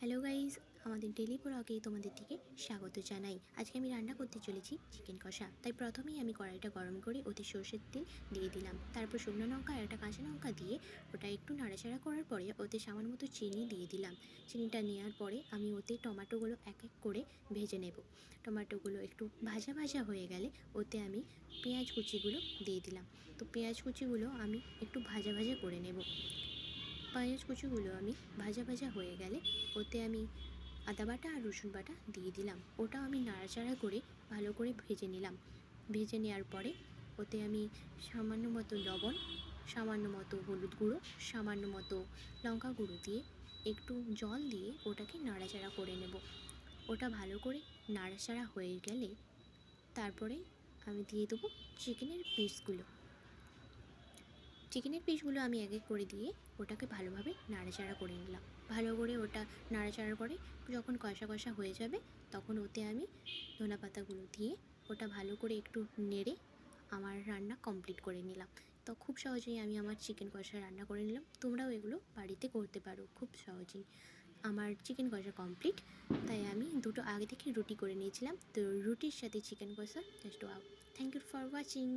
Hello guys, আমাদের daily ব্লগে তোমাদের থেকে স্বাগত জানাই। আজকে আমি রান্না করতে চলেছি চিকেন কষা। তাই প্রথমেই আমি কড়াইটা গরম করে ওতে সর্ষের তেল দিয়ে দিলাম। তারপর শুকনো লঙ্কা আর একটা কাঁচা লঙ্কা দিয়ে ওটা একটু নাড়াচাড়া করার পরে ওতে সামান্য মতো চিনি দিয়ে দিলাম। চিনিটা নেওয়ার পরে আমি ওতে টমেটোগুলো এক এক করে ভেজে নেব। টমেটোগুলো একটু ভাজা ভাজা হয়ে গেলে ওতে আমি পেঁয়াজ কুচিগুলো দিয়ে দিলাম। তো পেঁয়াজ কুচিগুলো আমি একটু ভাজা ভাজা করে নেব। পেঁয়াজ কুচিগুলো আমি ভাজা ভাজা হয়ে গেলে ওতে আমি আদা বাটা আর রসুন বাটা দিয়ে দিলাম। ওটা আমি নাড়াচাড়া করে ভালো করে ভেজে নিলাম। ভেজে নেওয়ার পরে ওতে আমি সামান্য মতো লবণ, সামান্য মতো হলুদ গুঁড়ো, সামান্য মতো লঙ্কা গুঁড়ো দিয়ে একটু জল দিয়ে ওটাকে নাড়াচাড়া করে নেব। ওটা ভালো করে নাড়াচাড়া হয়ে গেলে তারপরে আমি দিয়ে দেবো চিকেনের পিসগুলো আমি এক এক করে দিয়ে ওটাকে ভালোভাবে নাড়াচাড়া করে নিলাম। ভালো করে ওটা নাড়াচাড়া করে যখন কষা কষা হয়ে যাবে তখন ওতে আমি ধনেপাতাগুলো দিয়ে ওটা ভালো করে একটু নেড়ে আমার রান্না কমপ্লিট করে নিলাম। তো খুব সহজেই আমি আমার চিকেন কষা রান্না করে নিলাম। তোমরাও এগুলো বাড়িতে করতে পারো খুব সহজেই। আমার চিকেন কষা কমপ্লিট। তাই আমি দুটো আগে থেকে রুটি করে নিয়েছিলাম। তো রুটির সাথে চিকেন কষা just wow. Thank you for watching.